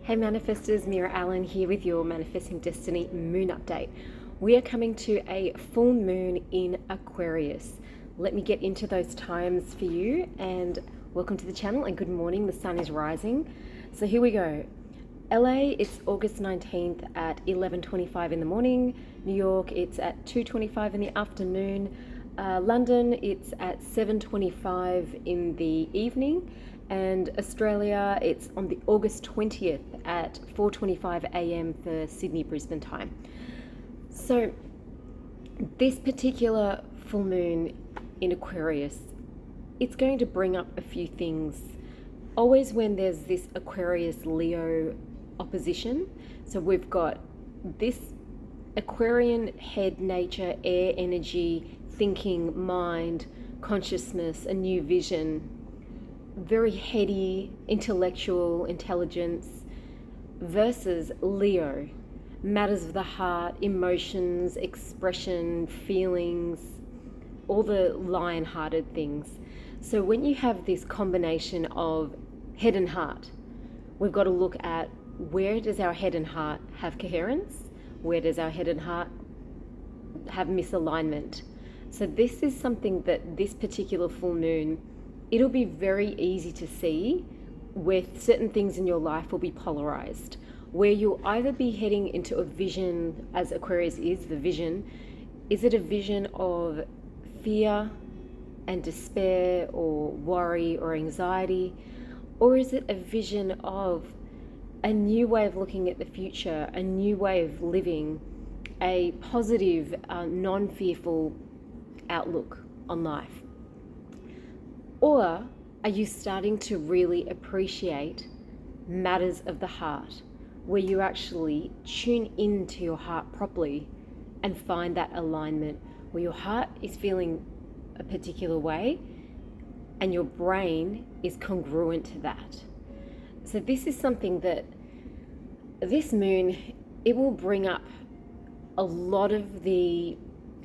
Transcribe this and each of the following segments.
Hey manifestors, Meera Allen here with your Manifesting Destiny Moon Update. We are coming to a full moon in Aquarius. Let me get into those times for you, and welcome to the channel and good morning. The sun is rising. So here we go. LA, it's August 19th at 11:25 in the morning. New York, it's at 2:25 in the afternoon. London, it's at 7:25 in the evening. And Australia, it's on the August 20th at 4:25 a.m. for Sydney, Brisbane time. So this particular full moon in Aquarius, it's going to bring up a few things. Always when there's this Aquarius Leo opposition, so we've got this Aquarian head nature, air energy, thinking, mind, consciousness, a new vision, very heady, intellectual intelligence, versus Leo, matters of the heart, emotions, expression, feelings, all the lion-hearted things. So when you have this combination of head and heart, we've got to look at where does our head and heart have coherence? Where does our head and heart have misalignment? So this is something that this particular full moon, it'll be very easy to see where certain things in your life will be polarized, where you'll either be heading into a vision, as Aquarius is, the vision. Is it a vision of fear and despair or worry or anxiety? Or is it a vision of a new way of looking at the future, a new way of living, a positive, non-fearful outlook on life? Or are you starting to really appreciate matters of the heart, where you actually tune into your heart properly and find that alignment, where your heart is feeling a particular way and your brain is congruent to that? So this is something that this moon, it will bring up a lot of the,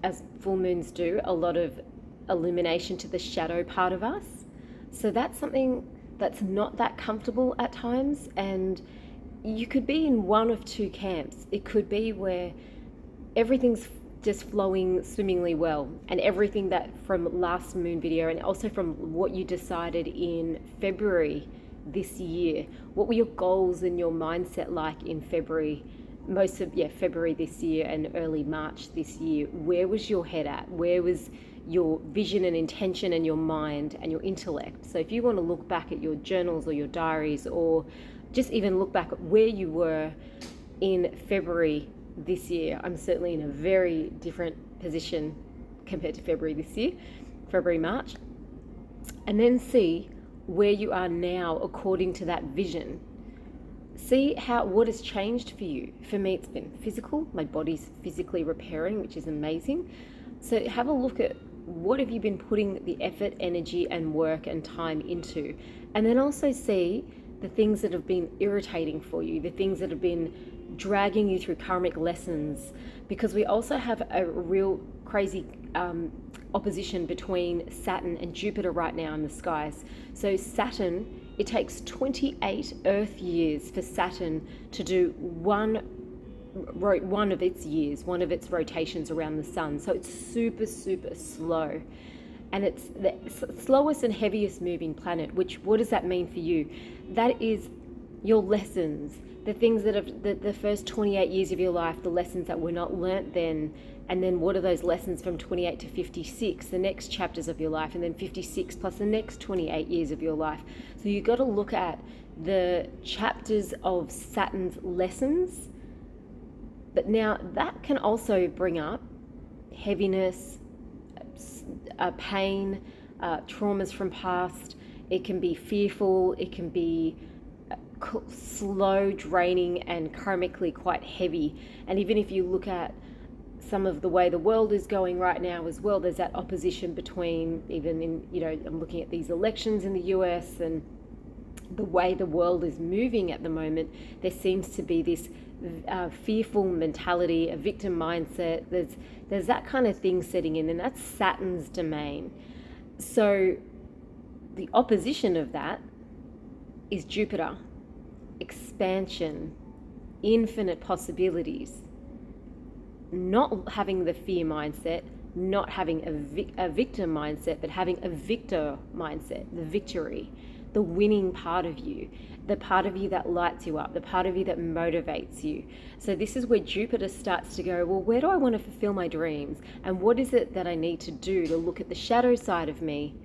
as full moons do, a lot of illumination to the shadow part of us. So that's something that's not that comfortable at times, and you could be in one of two camps. It could be where everything's just flowing swimmingly well, and everything that from last moon video, and also from what you decided in February this year, what were your goals and your mindset like in February, February this year and early March this year? Where was your head at? Where was your vision and intention and your mind and your intellect? So if you want to look back at your journals or your diaries, or just even look back at where you were in February this year, I'm certainly in a very different position compared to February this year, February, March, and then see where you are now according to that vision. See what has changed for you. For me, it's been physical. My body's physically repairing, which is amazing. So have a look at what have you been putting the effort, energy, and work and time into. And then also see the things that have been irritating for you, the things that have been dragging you through karmic lessons. Because we also have a real crazy opposition between Saturn and Jupiter right now in the skies. So Saturn, it takes 28 Earth years for Saturn to do one of its rotations around the sun. So it's super, super slow. And it's the slowest and heaviest moving planet, which, what does that mean for you? That is your lessons, the things that have, the first 28 years of your life, the lessons that were not learnt then. And then what are those lessons from 28 to 56, the next chapters of your life, and then 56 plus the next 28 years of your life. So you've got to look at the chapters of Saturn's lessons. But now that can also bring up heaviness, pain, traumas from past. It can be fearful, it can be slow, draining, and karmically quite heavy. And even if you look at some of the way the world is going right now as well, there's that opposition between, even in, I'm looking at these elections in the US and the way the world is moving at the moment. There seems to be this fearful mentality, a victim mindset. There's that kind of thing setting in, and that's Saturn's domain. So the opposition of that is Jupiter. expansion, infinite possibilities, not having the fear mindset, not having a victim mindset, but having a victor mindset, the victory, the winning part of you, the part of you that lights you up, the part of you that motivates you. So this is where Jupiter starts to go, well, where do I want to fulfill my dreams? And what is it that I need to do to look at the shadow side of me,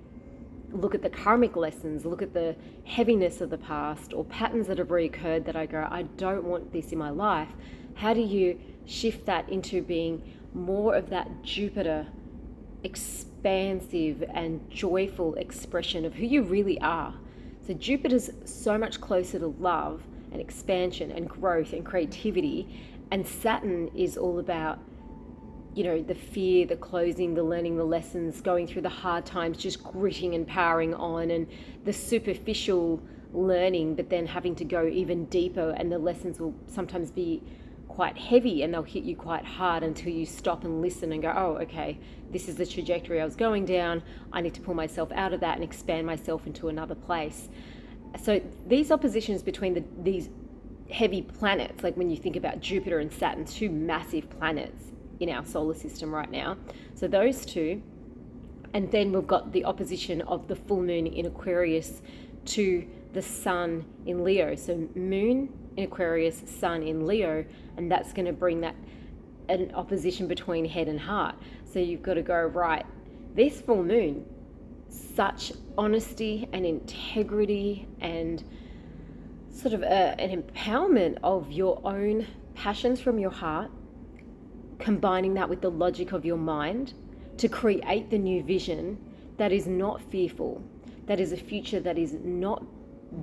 look at the karmic lessons, look at the heaviness of the past or patterns that have reoccurred that I go, I don't want this in my life. How do you shift that into being more of that Jupiter expansive and joyful expression of who you really are? So Jupiter's so much closer to love and expansion and growth and creativity, and Saturn is all about, you know, the fear, the closing, the learning, the lessons, going through the hard times, just gritting and powering on, and the superficial learning, but then having to go even deeper, and the lessons will sometimes be quite heavy and they'll hit you quite hard until you stop and listen and go, oh, okay, this is the trajectory I was going down. I need to pull myself out of that and expand myself into another place. So these oppositions between these heavy planets, like when you think about Jupiter and Saturn, two massive planets in our solar system right now. So those two, and then we've got the opposition of the full moon in Aquarius to the sun in Leo. So moon in Aquarius, sun in Leo, and that's going to bring that an opposition between head and heart. So you've got to go, right, this full moon, such honesty and integrity and sort of an empowerment of your own passions from your heart, combining that with the logic of your mind to create the new vision that is not fearful, that is a future that is not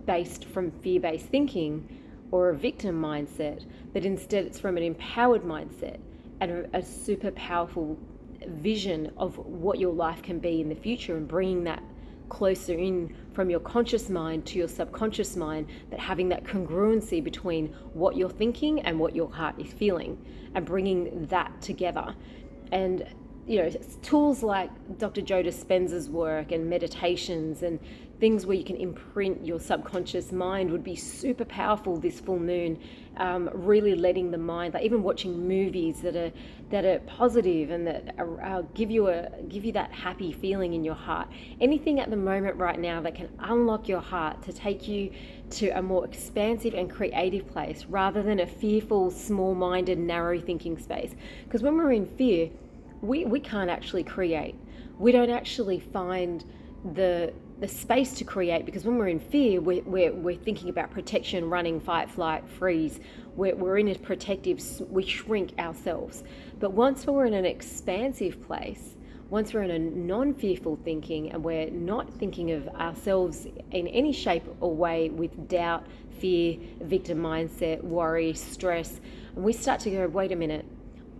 based from fear-based thinking or a victim mindset, but instead it's from an empowered mindset and a super powerful vision of what your life can be in the future, and bringing that closer in from your conscious mind to your subconscious mind, but having that congruency between what you're thinking and what your heart is feeling, and bringing that together. And you know, tools like Dr. Joe Dispenza's work and meditations and things where you can imprint your subconscious mind would be super powerful this full moon. Really letting the mind, like even watching movies that are positive and that give you that happy feeling in your heart. Anything at the moment right now that can unlock your heart to take you to a more expansive and creative place, rather than a fearful, small-minded, narrow thinking space. Because when we're in fear, we can't actually create. We don't actually find the space to create, because when we're in fear, we're thinking about protection, running, fight, flight, freeze. We're in a protective, we shrink ourselves. But once we're in an expansive place, once we're in a non-fearful thinking, and we're not thinking of ourselves in any shape or way with doubt, fear, victim mindset, worry, stress, and we start to go, wait a minute,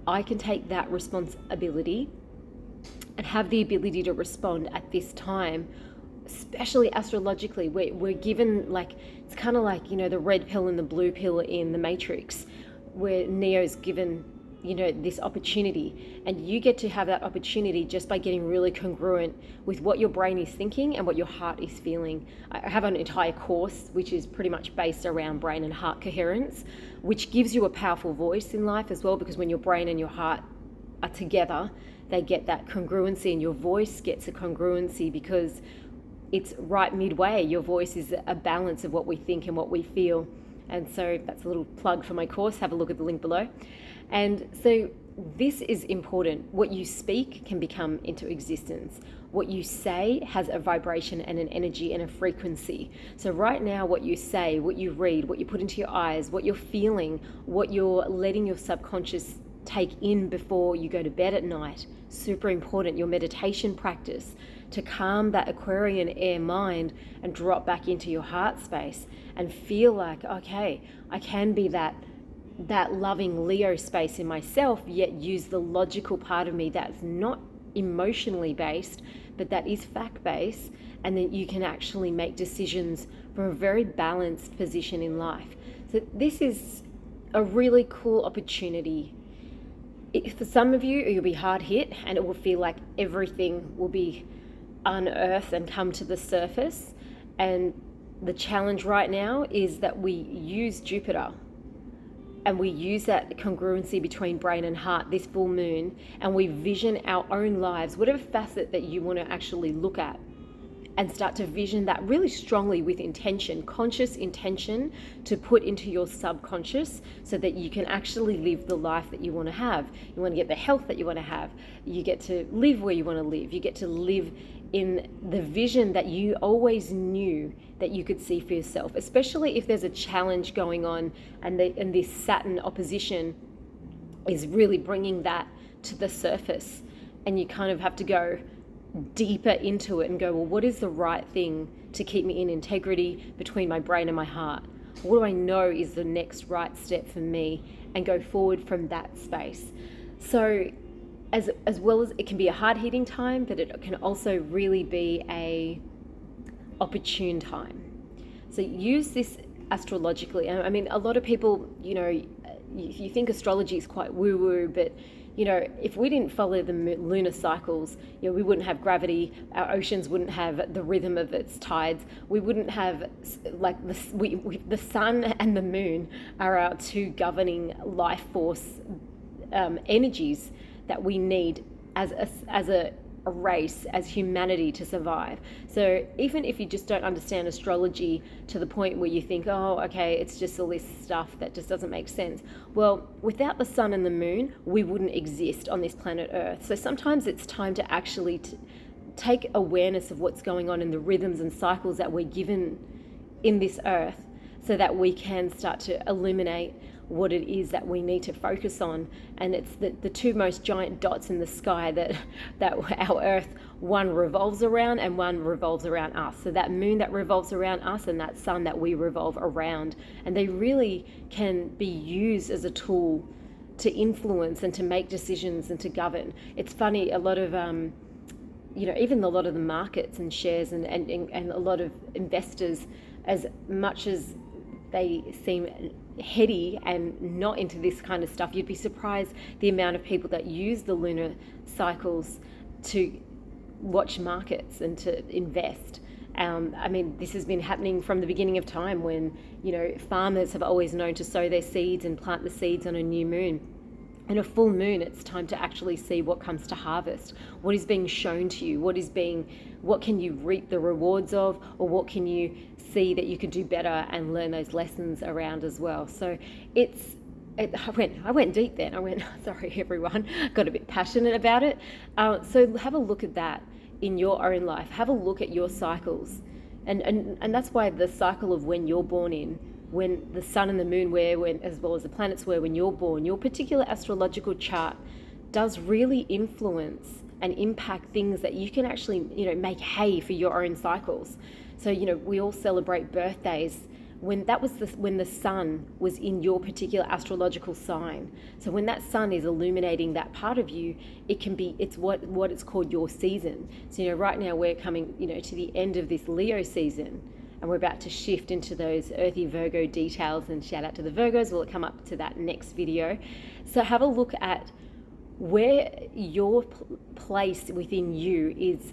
I can take that responsibility and have the ability to respond at this time. Especially astrologically, we're given, like, it's kind of like, you know, the red pill and the blue pill in the Matrix, where Neo's given, you know, this opportunity, and you get to have that opportunity just by getting really congruent with what your brain is thinking and what your heart is feeling. I have an entire course which is pretty much based around brain and heart coherence, which gives you a powerful voice in life as well, because when your brain and your heart are together, they get that congruency, and your voice gets a congruency because it's right midway. Your voice is a balance of what we think and what we feel. And so that's a little plug for my course. Have a look at the link below. And so this is important. What you speak can become into existence. What you say has a vibration and an energy and a frequency. So right now, what you say, what you read, what you put into your eyes, what you're feeling, what you're letting your subconscious take in before you go to bed at night, super important. Your meditation practice to calm that Aquarian air mind and drop back into your heart space and feel like, okay, I can be that loving Leo space in myself, yet use the logical part of me that's not emotionally based, but that is fact based, and then you can actually make decisions from a very balanced position in life. So this is a really cool opportunity. For some of you, you'll be hard hit, and it will feel like everything will be unearthed and come to the surface, and the challenge right now is that we use Jupiter and we use that congruency between brain and heart, this full moon, and we vision our own lives, whatever facet that you want to actually look at, and start to vision that really strongly with intention, conscious intention to put into your subconscious so that you can actually live the life that you want to have. You want to get the health that you want to have. You get to live where you want to live. You get to live in the vision that you always knew that you could see for yourself, especially if there's a challenge going on and this Saturn opposition is really bringing that to the surface, and you kind of have to go deeper into it and go, well, what is the right thing to keep me in integrity between my brain and my heart? What do I know is the next right step for me, and go forward from that space. So as well as it can be a hard-hitting time, but it can also really be a opportune time. So use this astrologically. I mean, a lot of people, you think astrology is quite woo-woo, but if we didn't follow the lunar cycles, we wouldn't have gravity. Our oceans wouldn't have the rhythm of its tides. We wouldn't have the sun and the moon are our two governing life force energies that we need as a race, as humanity, to survive. So even if you just don't understand astrology to the point where you think, oh, okay, it's just all this stuff that just doesn't make sense. Well, without the sun and the moon, we wouldn't exist on this planet Earth. So sometimes it's time to actually take awareness of what's going on in the rhythms and cycles that we're given in this Earth, so that we can start to illuminate what it is that we need to focus on. And it's the two most giant dots in the sky that our Earth, one revolves around and one revolves around us. So that moon that revolves around us and that sun that we revolve around. And they really can be used as a tool to influence and to make decisions and to govern. It's funny, a lot of even a lot of the markets and shares and a lot of investors, as much as they seem heady and not into this kind of stuff, you'd be surprised the amount of people that use the lunar cycles to watch markets and to invest. I mean, this has been happening from the beginning of time, when farmers have always known to sow their seeds and plant the seeds on a new moon. In a full moon, it's time to actually see what comes to harvest, what is being shown to you, what can you reap the rewards of, or what can you see that you could do better and learn those lessons around as well. So I went deep then. Sorry everyone, got a bit passionate about it. So have a look at that in your own life. Have a look at your cycles, and that's why the cycle of when you're born in, when the sun and the moon as well as the planets were when you're born, your particular astrological chart does really influence and impact things that you can actually make hay for your own cycles. So we all celebrate birthdays when the sun was in your particular astrological sign. So when that sun is illuminating that part of you, it's what it's called your season. So right now we're coming to the end of this Leo season, and we're about to shift into those earthy Virgo details, and shout out to the Virgos. We'll come up to that next video. So have a look at where your place within you is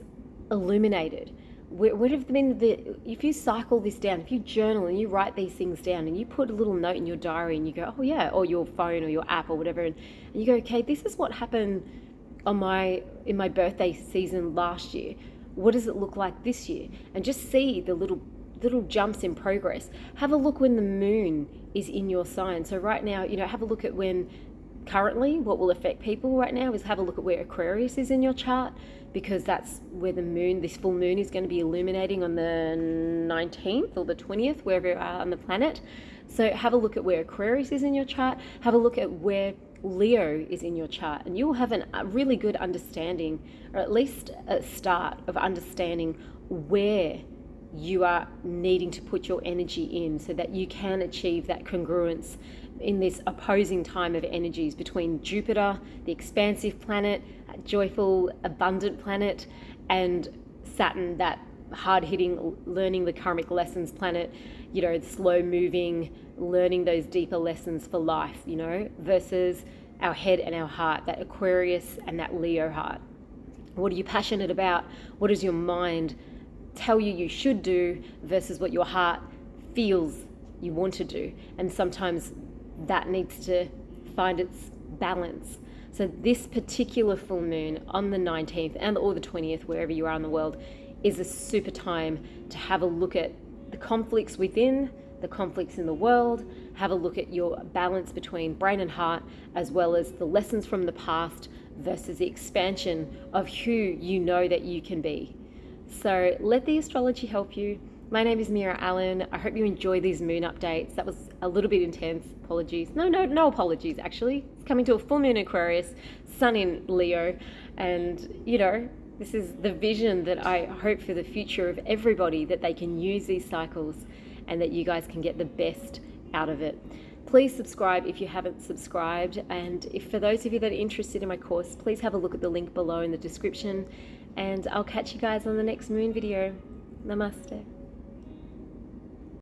illuminated. Would have been if you cycle this down, if you journal and you write these things down and you put a little note in your diary and you go, oh yeah, or your phone or your app or whatever, and you go, okay, this is what happened in my birthday season last year. What does it look like this year? And just see the little jumps in progress. Have a look when the moon is in your sign. So right now, have a look at currently what will affect people right now is have a look at where Aquarius is in your chart, because that's where this full moon is going to be illuminating on the 19th or the 20th, wherever you are on the planet. So have a look at where Aquarius is in your chart. Have a look at where Leo is in your chart, and you will have a really good understanding, or at least a start of understanding where you are needing to put your energy in, so that you can achieve that congruence in this opposing time of energies between Jupiter, the expansive planet, a joyful, abundant planet, and Saturn, that hard-hitting, learning the karmic lessons planet, slow moving, learning those deeper lessons for life, versus our head and our heart, that Aquarius and that Leo heart. What are you passionate about? What does your mind tell you you should do versus what your heart feels you want to do. And sometimes that needs to find its balance. So this particular full moon on the 19th or the 20th, wherever you are in the world, is a super time to have a look at the conflicts within, the conflicts in the world, have a look at your balance between brain and heart, as well as the lessons from the past versus the expansion of who you know that you can be. So let the astrology help you. My name is Meera Allen. I hope you enjoy these moon updates. That was a little bit intense. Apologies. No apologies, actually. It's coming to a full moon in Aquarius, Sun in Leo, and, you know, this is the vision that I hope for the future of everybody, that they can use these cycles and that you guys can get the best out of it. Please subscribe if you haven't subscribed, and if for those of you that are interested in my course, please have a look at the link below in the description, and I'll catch you guys on the next moon video. Namaste.